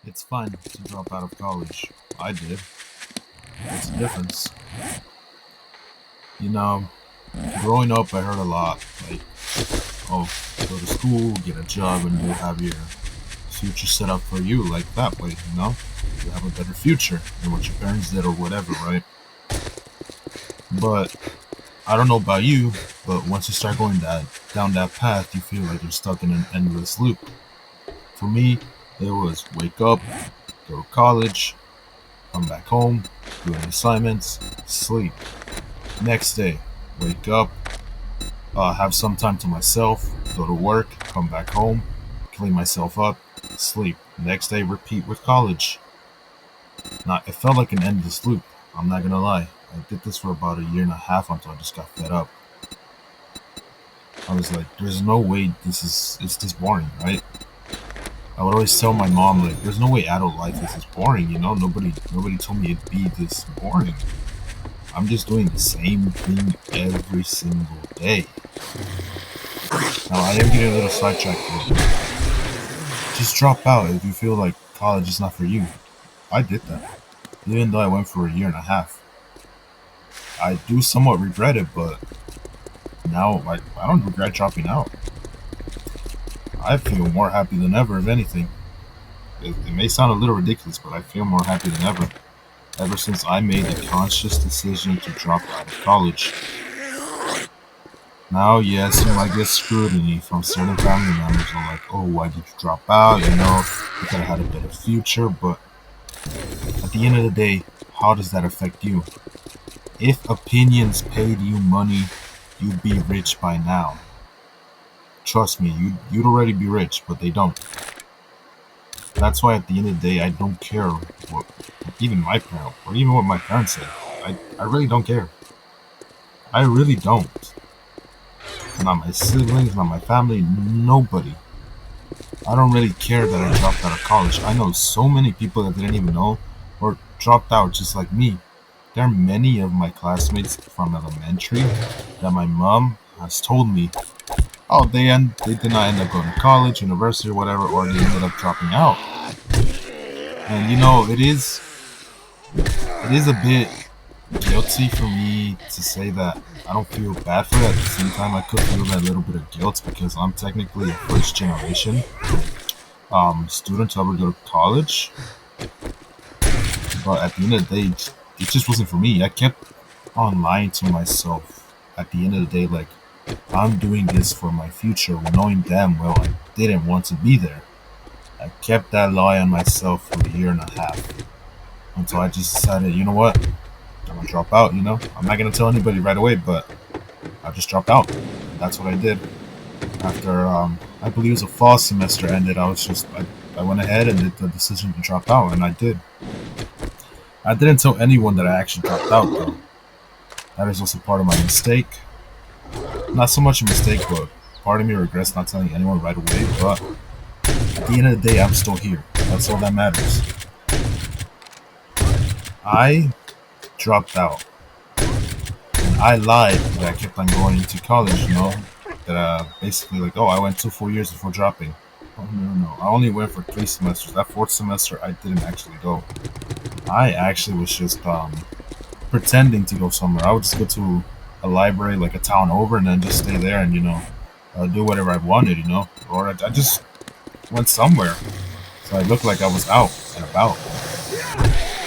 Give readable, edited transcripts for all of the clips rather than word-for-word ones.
It's fun to drop out of college. I did. What's the difference? You know, growing up, I heard a lot like, "Oh, go to school, get a job, and you'll have your future set up for you like that way." You have a better future than what your parents did or whatever, right? But I don't know about you, but once you start going down that path, you feel like you're stuck in an endless loop. For me, it was wake up, go to college, come back home, do any assignments, sleep. Next day, wake up, have some time to myself, go to work, come back home, clean myself up, sleep. Next day, repeat with college. Now, it felt like an endless loop. I'm not gonna lie. I did this for about a year and a half until I just got fed up. I was like, there's no way it's this boring, right? I would always tell my mom, like, there's no way adult life is this boring. Nobody told me it'd be this boring. I'm just doing the same thing every single day. Now, I am getting a little sidetracked here. Just drop out if you feel like college is not for you. I did that, even though I went for a year and a half. I do somewhat regret it, but now I don't regret dropping out. I feel more happy than ever, if anything. It may sound a little ridiculous, but I feel more happy than ever. Ever since I made the conscious decision to drop out of college. Now, yes, you might get scrutiny from certain family members are like, "Oh, why did you drop out? You could have had a better future." But at the end of the day, how does that affect you? If opinions paid you money, you'd be rich by now. Trust me, you'd already be rich, but they don't. That's why at the end of the day, I don't care what even my parent or even what my parents say. I really don't care. I really don't. Not my siblings, not my family, nobody. I don't really care that I dropped out of college. I know so many people that didn't even know or dropped out just like me. There are many of my classmates from elementary that my mom has told me, oh, they did not end up going to college, university, or whatever, or they ended up dropping out. And it is a bit guilty for me to say that I don't feel bad for it. At the same time, I could feel that little bit of guilt because I'm technically a first generation student to ever go to college. But at the end of the day, it just wasn't for me. I kept on lying to myself. At the end of the day, like, I'm doing this for my future, knowing damn well I didn't want to be there. I kept that lie on myself for a year and a half until I just decided, you know what, I'm gonna drop out. I'm not gonna tell anybody right away, but I just dropped out. That's what I did. After I believe it was a fall semester ended, I went ahead and did the decision to drop out, and I did. I didn't tell anyone that I actually dropped out though. That is also part of my mistake. Not so much a mistake, but part of me regrets not telling anyone right away. But at the end of the day, I'm still here. That's all that matters. I dropped out. And I lied that I kept on going to college. That basically like, oh, I went 4 years before dropping. Oh, no, no, no. I only went for 3 semesters. That fourth semester, I didn't actually go. I actually was just pretending to go somewhere. I would just go to a library like a town over and then just stay there and do whatever I wanted. Or I just went somewhere so I looked like I was out and about.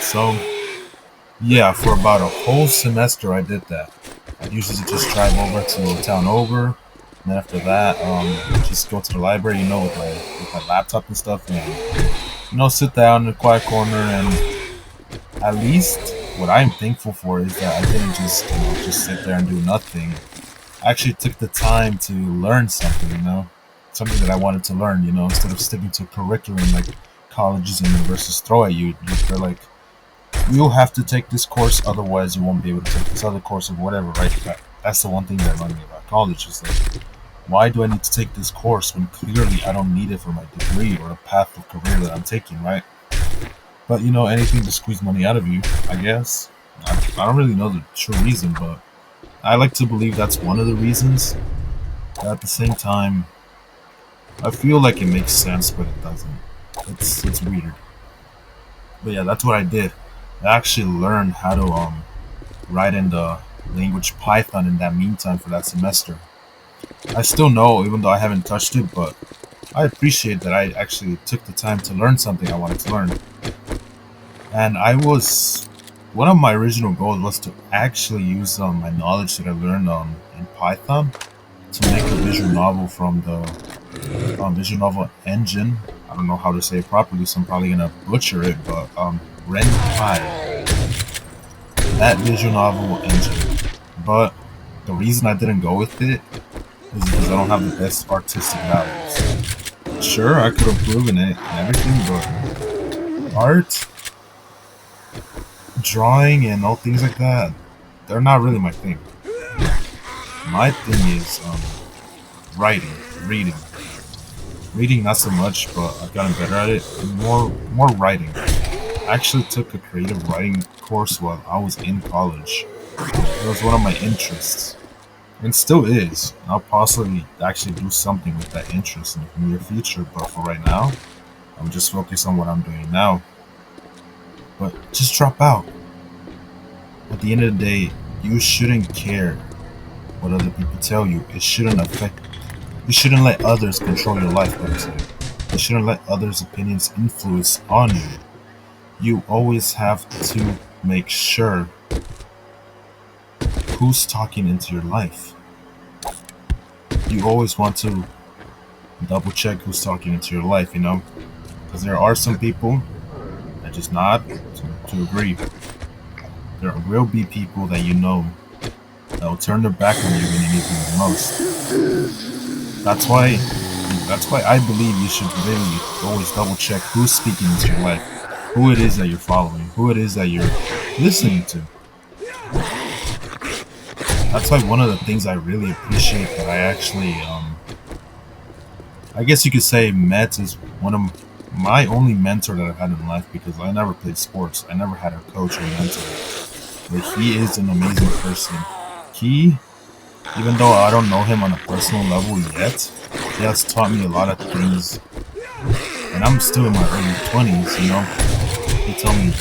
So yeah, for about a whole semester I did that. I usually just drive over to a town over, and then after that, just go to the library, with my laptop and stuff, and sit down in a quiet corner and at least what I'm thankful for is that I didn't just sit there and do nothing. I actually took the time to learn something, something that I wanted to learn, instead of sticking to a curriculum like colleges and universities throw at you. They're like, you'll have to take this course, otherwise you won't be able to take this other course or whatever, right? That's the one thing that annoyed me about college is like, why do I need to take this course when clearly I don't need it for my degree or the path of career that I'm taking, right? But anything to squeeze money out of you, I guess. I don't really know the true reason, but I like to believe that's one of the reasons. But at the same time, I feel like it makes sense, but it doesn't. It's weird. But yeah, that's what I did. I actually learned how to write in the language Python in that meantime for that semester. I still know, even though I haven't touched it, but I appreciate that I actually took the time to learn something I wanted to learn. And one of my original goals was to actually use my knowledge that I learned in Python to make a visual novel from the visual novel engine. I don't know how to say it properly, so I'm probably gonna butcher it, but Ren'Py, that visual novel engine. But the reason I didn't go with it is because I don't have the best artistic values. Sure, I could improve in it and everything, but art, drawing, and all things like that, they're not really my thing. My thing is writing, reading. Reading not so much, but I've gotten better at it. More writing. I actually took a creative writing course while I was in college. It was one of my interests, and still is. I'll possibly actually do something with that interest in the near future, but for right now, I'm just focused on what I'm doing now. But just drop out. At the end of the day, you shouldn't care what other people tell you. It shouldn't affect. You shouldn't let others control your life, better say. You shouldn't let others' opinions influence on you. You always have to make sure who's talking into your life. You always want to double check who's talking into your life, because there are some people that just nod to agree. There will be people that that will turn their back on you when you need them the most. That's why that's why I believe you should really always double check who's speaking into your life, who it is that you're following, who it is that you're listening to. That's why one of the things I really appreciate that I actually, I guess you could say, met is one of my only mentor that I've had in life because I never played sports. I never had a coach or mentor. But he is an amazing person. He, even though I don't know him on a personal level yet, he has taught me a lot of things. And I'm still in my early 20s. He told me,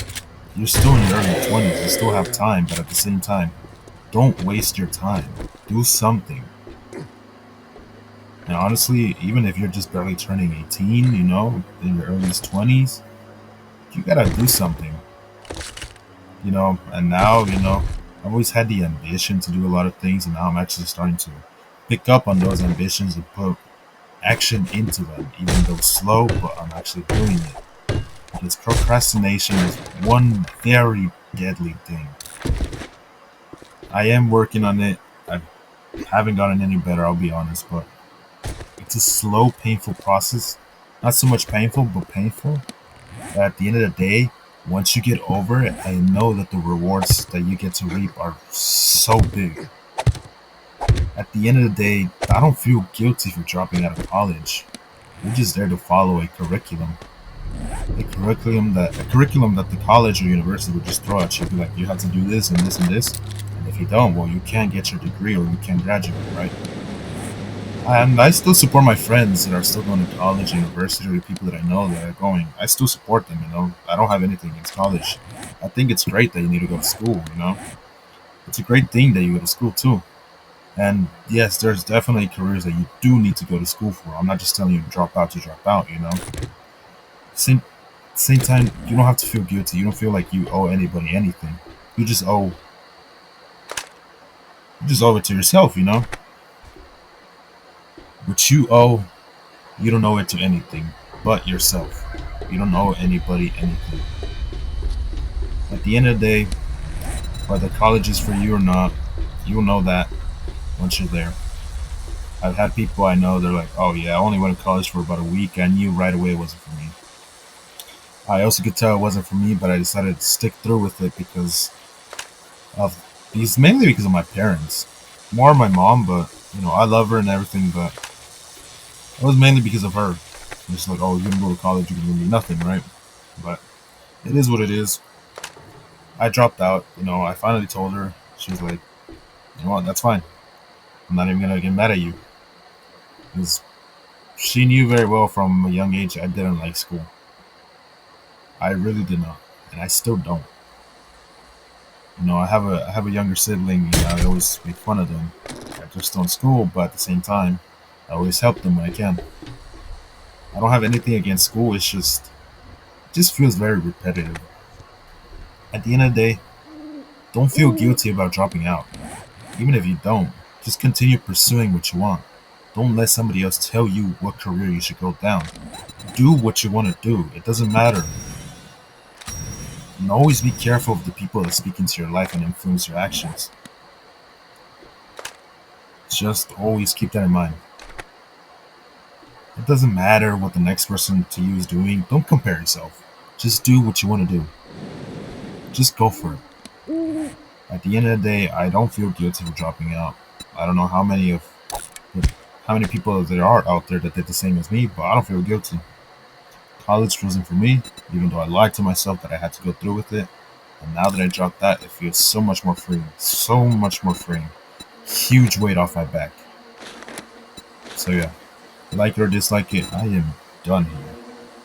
you're still in your early 20s, you still have time, but at the same time, don't waste your time. Do something. And honestly, even if you're just barely turning 18, in your early 20s, you gotta do something. And now, I've always had the ambition to do a lot of things, and now I'm actually starting to pick up on those ambitions and put action into them, even though slow, but I'm actually doing it. Because procrastination is one very deadly thing. I am working on it. I haven't gotten any better, I'll be honest, but it's a slow, painful process. Not so much painful, but painful. But at the end of the day, once you get over it, I know that the rewards that you get to reap are so big. At the end of the day, I don't feel guilty for dropping out of college. We're just there to follow a curriculum. A curriculum that the college or university would just throw at you. Be like, you have to do this and this and this. And if you don't, well, you can't get your degree or you can't graduate, right? And I still support my friends that are still going to college, university, or the people that I know that are going. I still support them. I don't have anything against college. I think it's great that you need to go to school. It's a great thing that you go to school too. And yes, there's definitely careers that you do need to go to school for. I'm not just telling you to drop out to drop out. Same, same time, you don't have to feel guilty. You don't feel like you owe anybody anything. You just owe, you just owe it to yourself. What you owe, you don't owe it to anything but yourself. You don't owe anybody anything. At the end of the day, whether college is for you or not, you'll know that once you're there. I've had people I know, they're like, oh yeah, I only went to college for about a week. I knew right away it wasn't for me. I also could tell it wasn't for me, but I decided to stick through with it of mainly because of my parents. More my mom, but I love her and everything, but it was mainly because of her. It's like, oh, you're gonna go to college, you're gonna do nothing, right? But it is what it is. I dropped out. I finally told her. She was like, you know what, that's fine. I'm not even gonna get mad at you. Because she knew very well from a young age I didn't like school. I really did not. and I still don't. I have a younger sibling. I always make fun of them. I just don't school, but at the same time, I always help them when I can. I don't have anything against school. It just feels very repetitive. At the end of the day, don't feel guilty about dropping out. Even if you don't, just continue pursuing what you want. Don't let somebody else tell you what career you should go down. Do what you want to do. It doesn't matter. And always be careful of the people that speak into your life and influence your actions. Just always keep that in mind. It doesn't matter what the next person to you is doing. Don't compare yourself. Just do what you want to do. Just go for it. At the end of the day, I don't feel guilty for dropping out. I don't know how many people there are out there that did the same as me, but I don't feel guilty. College wasn't for me, even though I lied to myself that I had to go through with it. And now that I dropped that, it feels so much more freeing. So much more freeing. Huge weight off my back. So yeah, like it or dislike it, I am done here.